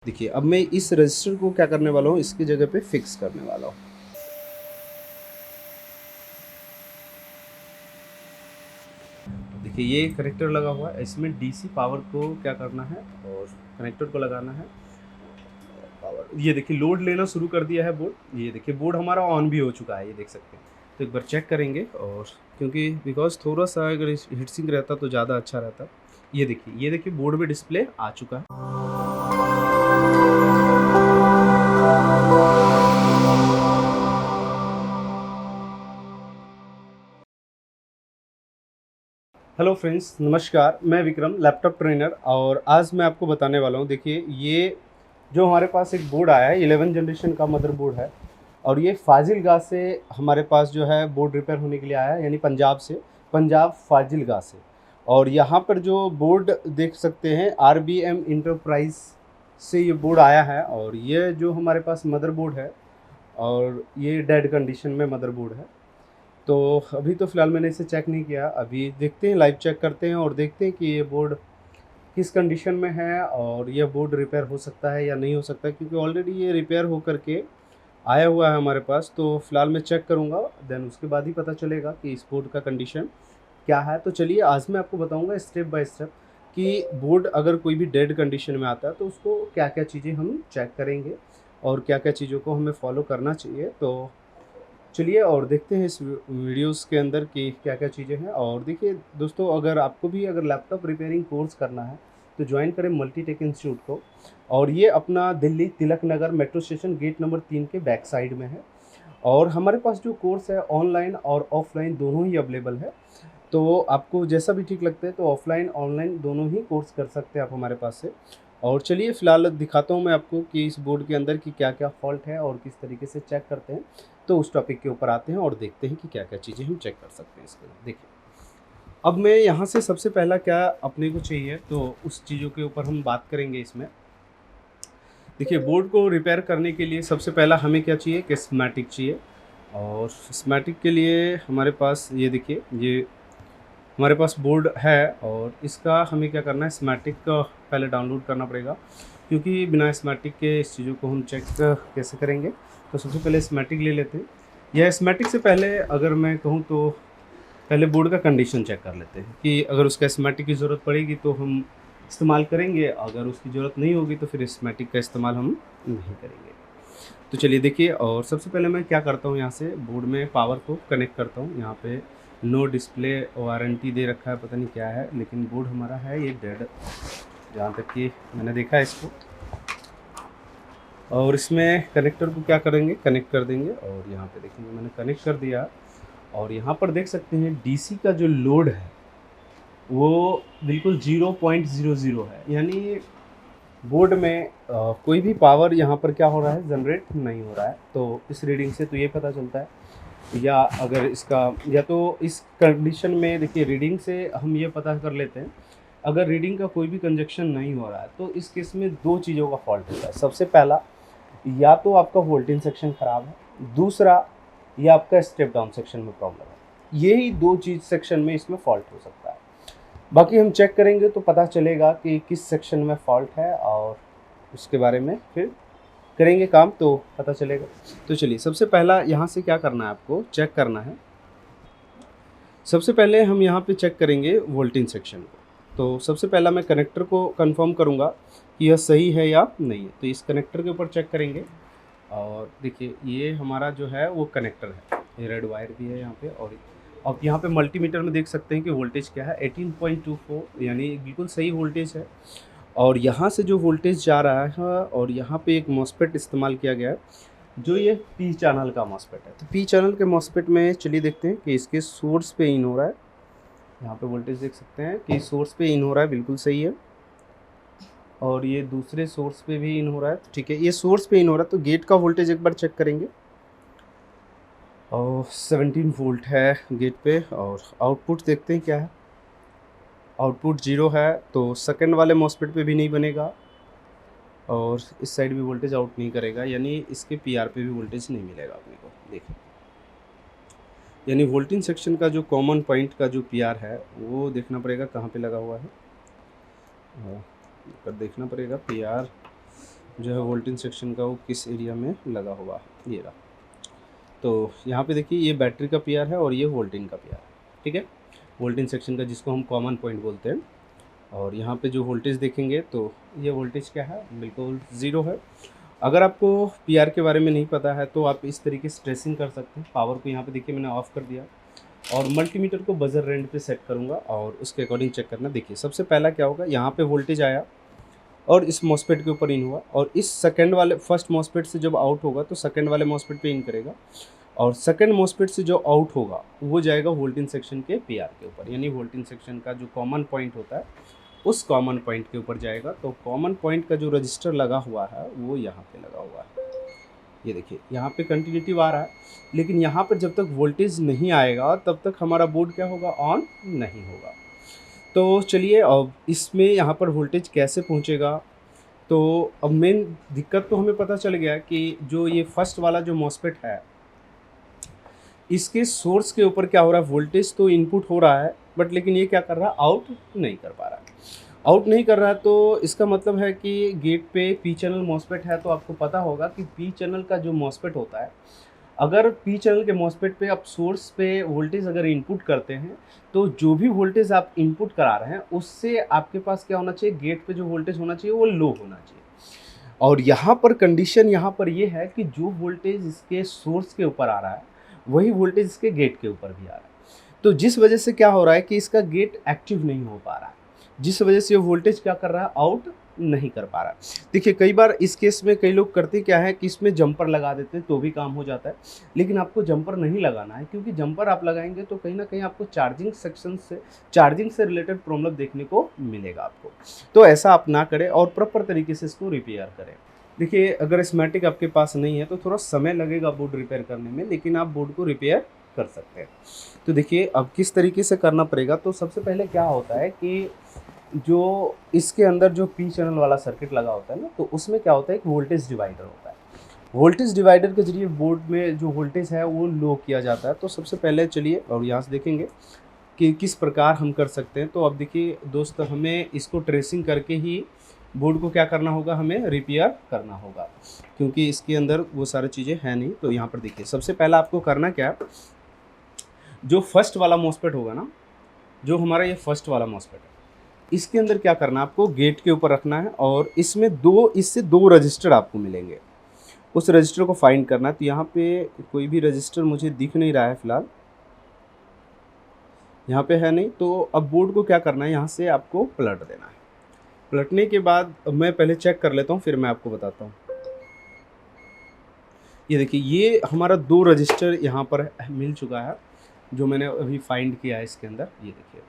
देखिए, अब मैं इस रजिस्टर को क्या करने वाला हूँ, इसकी जगह पे फिक्स करने वाला हूँ। देखिए, ये कनेक्टर लगा हुआ है, इसमें डीसी पावर को क्या करना है और कनेक्टर को लगाना है पावर। ये देखिए लोड लेना शुरू कर दिया है बोर्ड। ये देखिए बोर्ड हमारा ऑन भी हो चुका है, ये देख सकते हैं। तो एक बार चेक करेंगे, और क्योंकि बिकॉज़ थोड़ा-सा अगर हीट सिंक रहता तो ज़्यादा अच्छा रहता। ये देखिए बोर्ड में डिस्प्ले आ चुका है। हेलो फ्रेंड्स, नमस्कार। मैं विक्रम, लैपटॉप ट्रेनर, और आज मैं आपको बताने वाला हूँ। देखिए, ये जो हमारे पास एक बोर्ड आया है, 11 जनरेशन का मदरबोर्ड है, और ये फाजिलगाह से हमारे पास जो है बोर्ड रिपेयर होने के लिए आया है, यानी पंजाब से, पंजाब फाजिलगाह से। और यहाँ पर जो बोर्ड देख सकते हैं, आरबीएम इंटरप्राइज से ये बोर्ड आया है। और ये जो हमारे पास मदरबोर्ड है, और ये डेड कंडीशन में मदरबोर्ड है। तो अभी तो फ़िलहाल मैंने इसे चेक नहीं किया। अभी देखते हैं, लाइव चेक करते हैं और देखते हैं कि ये बोर्ड किस कंडीशन में है, और ये बोर्ड रिपेयर हो सकता है या नहीं हो सकता है, क्योंकि ऑलरेडी ये रिपेयर हो करके आया हुआ है हमारे पास। तो फ़िलहाल मैं चेक करूँगा, देन उसके बाद ही पता चलेगा कि इस बोर्ड का कंडीशन क्या है। तो चलिए, आज मैं आपको बताऊँगा स्टेप बाय स्टेप कि बोर्ड अगर कोई भी डेड कंडीशन में आता है तो उसको क्या-क्या चीज़ें हम चेक करेंगे और क्या-क्या चीज़ों को हमें फ़ॉलो करना चाहिए। तो चलिए और देखते हैं इस वीडियोस के अंदर कि क्या-क्या चीज़ें हैं। और देखिए दोस्तों, अगर आपको भी अगर लैपटॉप रिपेयरिंग कोर्स करना है तो ज्वाइन करें मल्टीटेक इंस्टीट्यूट को। और ये अपना Delhi Tilak Nagar metro station gate number 3 के बैक साइड में है। और हमारे पास जो कोर्स है ऑनलाइन और ऑफलाइन दोनों ही अवेलेबल है। तो आपको जैसा भी ठीक लगता है, तो ऑफ़लाइन, ऑनलाइन दोनों ही कोर्स कर सकते हैं आप हमारे पास से। और चलिए फ़िलहाल दिखाता हूँ मैं आपको कि इस बोर्ड के अंदर की क्या-क्या फ़ॉल्ट है और किस तरीके से चेक करते हैं। तो उस टॉपिक के ऊपर आते हैं और देखते हैं कि क्या-क्या चीज़ें हम चेक कर सकते हैं इसके अंदर। देखिए, अब मैं यहाँ से सबसे पहला क्या अपने को चाहिए, तो उस चीज़ों के ऊपर हम बात करेंगे इसमें। देखिए, बोर्ड को रिपेयर करने के लिए सबसे पहला हमें क्या चाहिए कि स्कीमेटिक चाहिए। और स्कीमेटिक के लिए हमारे पास ये देखिए, ये हमारे पास बोर्ड है, और इसका हमें क्या करना है, स्कीमेटिक का पहले डाउनलोड करना पड़ेगा, क्योंकि बिना स्कीमेटिक के इस चीज़ों को हम चेक कैसे करेंगे। तो सबसे पहले स्कीमेटिक ले लेते हैं। यह स्कीमेटिक से पहले अगर मैं कहूँ तो पहले बोर्ड का कंडीशन चेक कर लेते हैं कि अगर उसका स्कीमेटिक की ज़रूरत पड़ेगी तो हम इस्तेमाल करेंगे, अगर उसकी ज़रूरत नहीं होगी तो फिर स्कीमेटिक का इस्तेमाल हम नहीं करेंगे। तो चलिए देखिए, और सबसे पहले मैं क्या करता हूँ, यहाँ से बोर्ड में पावर को कनेक्ट करता हूँ। यहाँ पे नो डिस्प्ले वारंटी दे रखा है, पता नहीं क्या है, लेकिन बोर्ड हमारा है ये डेड, जहाँ तक कि मैंने देखा है इसको। और इसमें कनेक्टर को क्या करेंगे, कनेक्ट कर देंगे। और यहाँ पे देखेंगे मैंने कनेक्ट कर दिया, और यहाँ पर देख सकते हैं डीसी का जो लोड है वो बिल्कुल 0.00 है, यानी बोर्ड में कोई भी पावर यहाँ पर क्या हो रहा है, जनरेट नहीं हो रहा है। तो इस रीडिंग से तो ये पता चलता है, या अगर इसका, या तो इस कंडीशन में देखिए रीडिंग से हम ये पता कर लेते हैं, अगर रीडिंग का कोई भी कंजक्शन नहीं हो रहा है तो इस केस में दो चीज़ों का फॉल्ट होता है। सबसे पहला, या तो आपका वोल्टेज सेक्शन ख़राब है, दूसरा या आपका स्टेप डाउन सेक्शन में प्रॉब्लम है। यही दो चीज़ सेक्शन में इसमें फॉल्ट हो सकता है। बाकी हम चेक करेंगे तो पता चलेगा कि किस सेक्शन में फॉल्ट है, और उसके बारे में फिर करेंगे काम तो पता चलेगा। तो चलिए, सबसे पहला यहाँ से क्या करना है, आपको चेक करना है। सबसे पहले हम यहाँ पे चेक करेंगे वोल्टेज सेक्शन को। तो सबसे पहला मैं कनेक्टर को कंफर्म करूँगा कि यह सही है या नहीं है। तो इस कनेक्टर के ऊपर चेक करेंगे, और देखिए ये हमारा जो है वो कनेक्टर है, ये रेड वायर भी है यहाँ पे। और अब यहाँ पे मल्टीमीटर में देख सकते हैं कि वोल्टेज क्या है, 18.24, यानी बिल्कुल सही वोल्टेज है। और यहाँ से जो वोल्टेज जा रहा है, और यहाँ पे एक मॉसफेट इस्तेमाल किया गया है, जो ये पी चैनल का मॉसफेट है। तो पी चैनल के मॉसफेट में चलिए देखते हैं कि इसके सोर्स पे इन हो रहा है। यहाँ पे वोल्टेज देख सकते हैं कि सोर्स पे इन हो रहा है, बिल्कुल सही है। और ये दूसरे सोर्स पे भी इन हो रहा है, तो ठीक है। ये सोर्स पे इन हो रहा है, तो गेट का वोल्टेज एक बार चेक करेंगे, और 17 वोल्ट है गेट पे। और आउटपुट देखते हैं क्या है, आउटपुट 0 है, तो सेकंड वाले मॉसफेट पे भी नहीं बनेगा, और इस साइड भी वोल्टेज आउट नहीं करेगा, यानी इसके पीआर पे भी वोल्टेज नहीं मिलेगा अपने को। देखिए, यानी वोल्टेज सेक्शन का जो कॉमन पॉइंट का जो पीआर है वो देखना पड़ेगा कहाँ पे लगा हुआ है, पर देखना पड़ेगा पीआर जो है वोल्टेज सेक्शन का वो किस एरिया में लगा हुआ है, ये रहा। तो यहाँ पे देखिए ये बैटरी का पीआर है और ये वोल्टेज का पीआर है, ठीक है, वोल्टेज सेक्शन का, जिसको हम कॉमन पॉइंट बोलते हैं। और यहाँ पे जो वोल्टेज देखेंगे तो ये वोल्टेज क्या है, बिल्कुल ज़ीरो है। अगर आपको पीआर के बारे में नहीं पता है तो आप इस तरीके से ट्रेसिंग कर सकते हैं। पावर को यहाँ पे देखिए मैंने ऑफ़ कर दिया और मल्टीमीटर को बजर रेंज पे सेट करूँगा और उसके अकॉर्डिंग चेक करना। देखिए सबसे पहला क्या होगा, यहाँ पे वोल्टेज आया और इस मॉसफेट के ऊपर इन हुआ, और इस सेकंड वाले फर्स्ट मॉसफेट से जब आउट होगा तो सेकंड वाले मॉसफेट पे इन करेगा, और सेकंड मॉसफेट से जो आउट होगा वो जाएगा वोल्टेज सेक्शन के पीआर के ऊपर, यानी वोल्टेज सेक्शन का जो कॉमन पॉइंट होता है उस कॉमन पॉइंट के ऊपर जाएगा। तो कॉमन पॉइंट का जो रजिस्टर लगा हुआ है वो यहाँ पे लगा हुआ है, ये देखिए यहाँ पे कंटिन्यूटी आ रहा है, लेकिन यहाँ पर जब तक वोल्टेज नहीं आएगा तब तक हमारा बोर्ड क्या होगा, ऑन नहीं होगा। तो चलिए अब इसमें यहाँ पर वोल्टेज कैसे पहुँचेगा। तो अब मेन दिक्कत तो हमें पता चल गया कि जो ये फर्स्ट वाला जो मॉसफेट है इसके सोर्स के ऊपर क्या हो रहा है, वोल्टेज तो इनपुट हो रहा है बट लेकिन ये क्या कर रहा है, आउट नहीं कर पा रहा है। आउट नहीं कर रहा है तो इसका मतलब है कि गेट पे पी चैनल मॉसफेट है। तो आपको पता होगा कि पी चैनल का जो मॉसफेट होता है, अगर पी चैनल के मॉसफेट पे आप सोर्स पे वोल्टेज अगर इनपुट करते हैं तो जो भी वोल्टेज आप इनपुट करा रहे हैं उससे आपके पास क्या होना चाहिए, गेट पे जो वोल्टेज होना चाहिए वो लो होना चाहिए। और यहाँ पर कंडीशन यहाँ पर ये है कि जो वोल्टेज इसके सोर्स के ऊपर आ रहा है वही वोल्टेज इसके गेट के ऊपर भी आ रहा है। तो जिस वजह से क्या हो रहा है कि इसका गेट एक्टिव नहीं हो पा रहा है, जिस वजह से ये वोल्टेज क्या कर रहा है, आउट नहीं कर पा रहा है। देखिए कई बार इस केस में कई लोग करते क्या है कि इसमें जंपर लगा देते हैं तो भी काम हो जाता है, लेकिन आपको जंपर नहीं लगाना है, क्योंकि जंपर आप लगाएंगे तो कहीं ना कहीं आपको चार्जिंग से रिलेटेड प्रॉब्लम देखने को मिलेगा आपको। तो ऐसा आप ना करें और प्रॉपर तरीके से इसको रिपेयर करें। देखिए अगर स्मैटिक आपके पास नहीं है तो थोड़ा समय लगेगा बोर्ड रिपेयर करने में, लेकिन आप बोर्ड को रिपेयर कर सकते हैं। तो देखिए अब किस तरीके से करना पड़ेगा। तो सबसे पहले क्या होता है कि जो इसके अंदर जो पी चैनल वाला सर्किट लगा होता है ना, तो उसमें क्या होता है, एक वोल्टेज डिवाइडर होता है। वोल्टेज डिवाइडर के जरिए बोर्ड में जो वोल्टेज है वो लो किया जाता है। तो सबसे पहले चलिए और यहाँ से देखेंगे कि किस प्रकार हम कर सकते हैं। तो अब देखिए दोस्त, हमें इसको ट्रेसिंग करके ही बोर्ड को क्या करना होगा, हमें रिपेयर करना होगा, क्योंकि इसके अंदर वो सारी चीज़ें हैं नहीं। तो यहाँ पर देखिए सबसे पहला आपको करना क्या, जो फर्स्ट वाला मॉसफेट होगा ना, जो हमारा ये फर्स्ट वाला मॉसफेट है, इसके अंदर क्या करना है, आपको गेट के ऊपर रखना है और इसमें इससे दो रजिस्टर आपको मिलेंगे, उस रजिस्टर को फाइंड करना है। तो यहाँ पे कोई भी रजिस्टर मुझे दिख नहीं रहा है फिलहाल, यहाँ पे है नहीं। तो अब बोर्ड को क्या करना है, यहाँ से आपको पलट देना है। पलटने के बाद मैं पहले चेक कर लेता हूँ, फिर मैं आपको बताता हूँ। ये देखिए ये हमारा दो रजिस्टर यहाँ पर मिल चुका है, जो मैंने अभी फाइंड किया है इसके अंदर। ये देखिए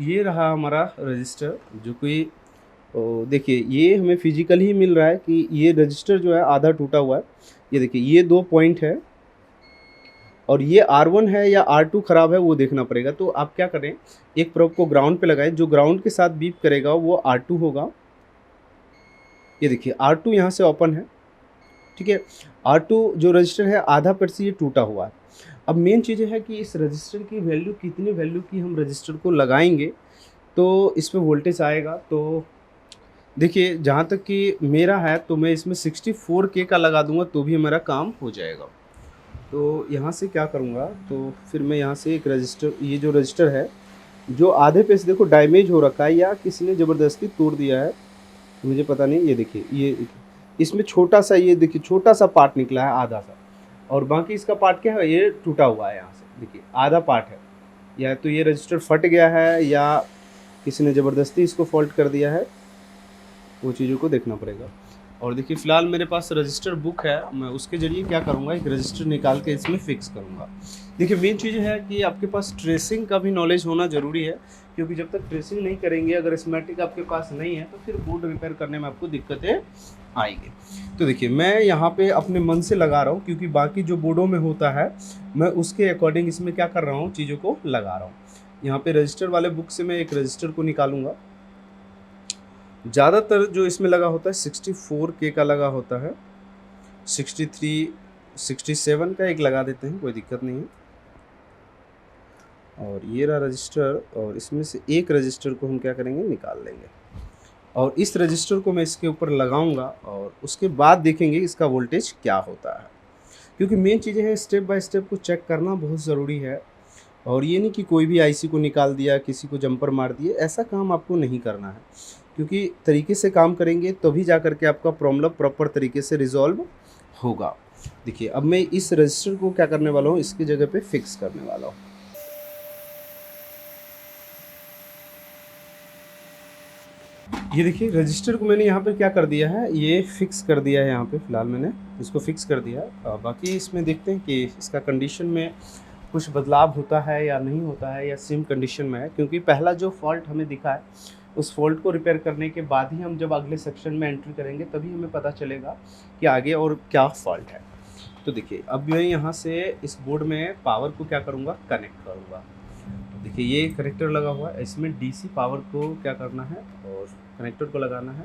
ये रहा हमारा रजिस्टर, जो कि देखिए ये हमें फिजिकल ही मिल रहा है कि ये रजिस्टर जो है आधा टूटा हुआ है। ये देखिए ये 2 पॉइंट है और ये R1 है या R2 ख़राब है वो देखना पड़ेगा। तो आप क्या करें, एक प्रोब को ग्राउंड पे लगाएं, जो ग्राउंड के साथ बीप करेगा वो R2 होगा। ये देखिए R2 यहाँ से ओपन है, ठीक है। R2 जो रजिस्टर है आधा पर से ये टूटा हुआ है। अब मेन चीज़ है कि इस रजिस्टर की वैल्यू, कितनी वैल्यू की हम रजिस्टर को लगाएंगे तो इसमें वोल्टेज आएगा। तो देखिए जहाँ तक कि मेरा है तो मैं इसमें 64K का लगा दूंगा तो भी मेरा काम हो जाएगा। तो यहाँ से क्या करूँगा, तो फिर मैं यहाँ से एक रजिस्टर, ये जो रजिस्टर है जो आधे पे से देखो डैमेज हो रखा है या किसी ने ज़बरदस्ती तोड़ दिया है, मुझे पता नहीं। ये देखिए ये इसमें छोटा सा, ये देखिए छोटा सा पार्ट निकला है आधा सा, और बाकी इसका पार्ट क्या है, ये टूटा हुआ है। यहाँ से देखिए आधा पार्ट है, या तो ये रजिस्टर फट गया है या किसी ने ज़बरदस्ती इसको फॉल्ट कर दिया है, वो चीज़ों को देखना पड़ेगा। और देखिए फ़िलहाल मेरे पास रजिस्टर बुक है, मैं उसके ज़रिए क्या करूँगा, एक रजिस्टर निकाल के इसमें फ़िक्स करूँगा। देखिए मेन चीज़ है कि आपके पास ट्रेसिंग का भी नॉलेज होना ज़रूरी है, क्योंकि जब तक ट्रेसिंग नहीं करेंगे, अगर स्कीमेटिक आपके पास नहीं है तो फिर बोर्ड रिपेयर करने में आपको दिक्कतें आएगी। तो देखिए मैं यहाँ पे अपने मन से लगा रहा हूँ, क्योंकि बाकी जो बोर्डों में होता है मैं उसके अकॉर्डिंग इसमें क्या कर रहा हूँ, चीज़ों को लगा रहा हूँ। यहाँ पे रजिस्टर वाले बुक से मैं एक रजिस्टर को निकालूंगा। ज़्यादातर जो इसमें लगा होता है 64K का लगा होता है, 63, 67 का एक लगा देते हैं, कोई दिक्कत नहीं है। और ये रहा रजिस्टर, और इसमें से एक रजिस्टर को हम क्या करेंगे, निकाल लेंगे। और इस रजिस्टर को मैं इसके ऊपर लगाऊंगा और उसके बाद देखेंगे इसका वोल्टेज क्या होता है, क्योंकि मेन चीज़ें हैं स्टेप बाय स्टेप को चेक करना बहुत ज़रूरी है। और ये नहीं कि कोई भी आईसी को निकाल दिया, किसी को जंपर मार दिए, ऐसा काम आपको नहीं करना है, क्योंकि तरीके से काम करेंगे तभी जा कर के आपका प्रॉब्लम प्रॉपर तरीके से रिजॉल्व होगा। देखिए अब मैं इस रजिस्टर को क्या करने वाला हूँ, इसकी जगह पे फिक्स करने वाला हूँ। ये देखिए रजिस्टर को मैंने यहाँ पे क्या कर दिया है, ये फिक्स कर दिया है। यहाँ पे फ़िलहाल मैंने इसको फिक्स कर दिया है। बाकी इसमें देखते हैं कि इसका कंडीशन में कुछ बदलाव होता है या नहीं होता है, या सेम कंडीशन में है, क्योंकि पहला जो फॉल्ट हमें दिखा है उस फॉल्ट को रिपेयर करने के बाद ही हम जब अगले सेक्शन में एंट्री करेंगे तभी हमें पता चलेगा कि आगे और क्या फॉल्ट है। तो देखिए अब मैं यहाँ से इस बोर्ड में पावर को क्या करूँगा, कनेक्ट करूँगा। देखिए ये कनेक्टर लगा हुआ है, इसमें डीसी पावर को क्या करना है और कनेक्टर को लगाना है।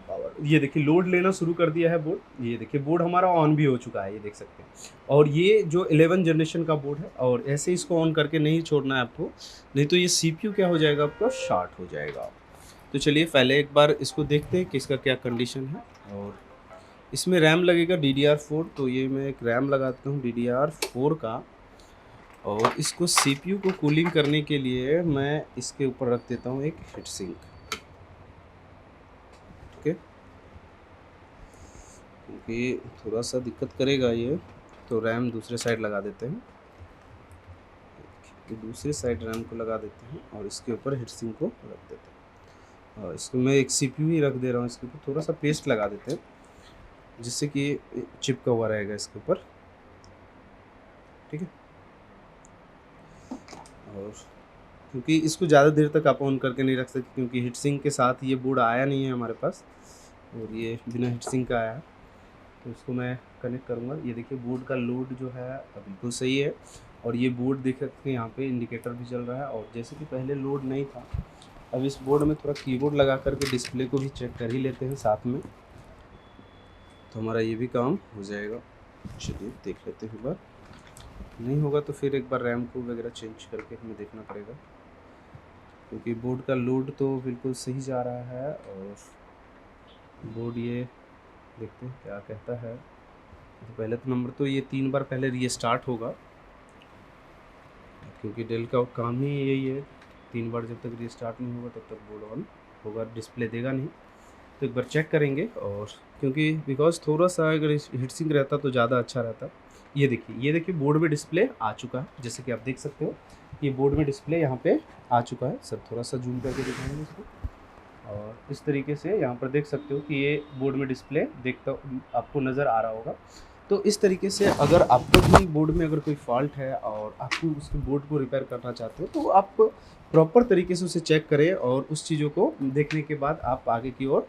पावर ये देखिए लोड लेना शुरू कर दिया है बोर्ड। ये देखिए बोर्ड हमारा ऑन भी हो चुका है, ये देख सकते हैं। और ये जो 11 जनरेशन का बोर्ड है, और ऐसे इसको ऑन करके नहीं छोड़ना है आपको, नहीं तो ये सीपीयू क्या हो जाएगा, आपका शॉर्ट हो जाएगा। तो चलिए पहले एक बार इसको देखते हैं कि इसका क्या कंडीशन है। और इसमें रैम लगेगा DDR4, तो ये मैं एक रैम लगाता हूँ DDR4 का। और इसको सीपीयू को कूलिंग करने के लिए मैं इसके ऊपर रख देता हूँ एक हीट सिंक। ओके, क्योंकि थोड़ा सा दिक्कत करेगा ये, तो रैम दूसरे साइड लगा देते हैं। दूसरी साइड रैम को लगा देते हैं और इसके ऊपर हीट सिंक को रख देते हैं। और इसको मैं एक सीपीयू ही रख दे रहा हूँ, इसके ऊपर थोड़ा सा पेस्ट लगा देते हैं जिससे कि चिपका हुआ रहेगा इसके ऊपर। ठीक है, और क्योंकि इसको ज़्यादा देर तक आप ऑन करके नहीं रख सकते, क्योंकि हीट सिंक के साथ ये बोर्ड आया नहीं है हमारे पास, और ये बिना हीट सिंक का आया है। तो इसको मैं कनेक्ट करूँगा। ये देखिए बोर्ड का लोड जो है बिल्कुल सही है, और ये बोर्ड देख सकते हैं यहाँ पे इंडिकेटर भी चल रहा है। और जैसे कि पहले लोड नहीं था, अब इस बोर्ड में थोड़ा कीबोर्ड लगा करके डिस्प्ले को भी चेक कर ही लेते हैं साथ में, तो हमारा ये भी काम हो जाएगा। चलिए देख लेते हैं एक बार, नहीं होगा तो फिर एक बार रैम को वगैरह चेंज करके हमें देखना पड़ेगा, क्योंकि बोर्ड का लोड तो बिल्कुल सही जा रहा है। और बोर्ड ये देखते हैं क्या कहता है। तो पहले तो नंबर तो ये 3 बार पहले रीस्टार्ट होगा, क्योंकि डेल का काम ही यही है, 3 बार जब तक रीस्टार्ट नहीं होगा तब तक बोर्ड ऑन होगा, डिस्प्ले देगा नहीं। तो एक बार चेक करेंगे, और क्योंकि बिकॉज थोड़ा सा अगर हीट सिंक रहता तो ज़्यादा अच्छा रहता। ये देखिए बोर्ड में डिस्प्ले आ चुका है, जैसे कि आप देख सकते हो ये बोर्ड में डिस्प्ले यहाँ पे आ चुका है। सर थोड़ा सा जूम करके दिखाएंगे इसको, और इस तरीके से यहाँ पर देख सकते हो कि ये बोर्ड में डिस्प्ले देखता आपको नज़र आ रहा होगा। तो इस तरीके से अगर आपको भी बोर्ड में अगर कोई फॉल्ट है और आपको उसके बोर्ड को रिपेयर करना चाहते हो, तो आप प्रॉपर तरीके से उसे चेक करें और उस चीज़ों को देखने के बाद आप आगे की ओर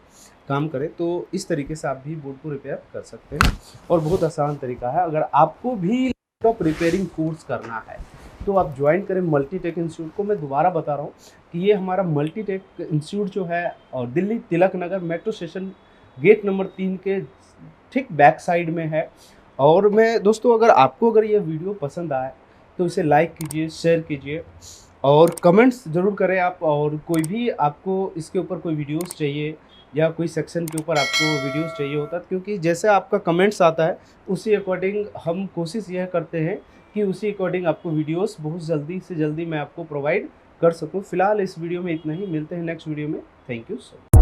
काम करें। तो इस तरीके से आप भी बोर्ड को रिपेयर कर सकते हैं, और बहुत आसान तरीका है। अगर आपको भी लैपटॉप रिपेयरिंग कोर्स करना है तो आप ज्वाइन करें मल्टीटेक इंस्टीट्यूट को। मैं दोबारा बता रहा हूँ कि ये हमारा मल्टीटेक इंस्टीट्यूट जो है, और Delhi Tilak Nagar metro station gate number 3 के ठीक बैक साइड में है। और मैं दोस्तों अगर ये वीडियो पसंद आए तो इसे लाइक कीजिए, शेयर कीजिए, और कमेंट्स ज़रूर करें आप। और कोई भी आपको इसके ऊपर कोई वीडियोस चाहिए या कोई सेक्शन के ऊपर आपको वीडियोस चाहिए होता है, क्योंकि जैसे आपका कमेंट्स आता है उसी अकॉर्डिंग हम कोशिश यह करते हैं कि उसी अकॉर्डिंग आपको वीडियोस बहुत जल्दी से जल्दी मैं आपको प्रोवाइड कर सकूं। फिलहाल इस वीडियो में इतना ही, मिलते हैं नेक्स्ट वीडियो में। Thank you so much.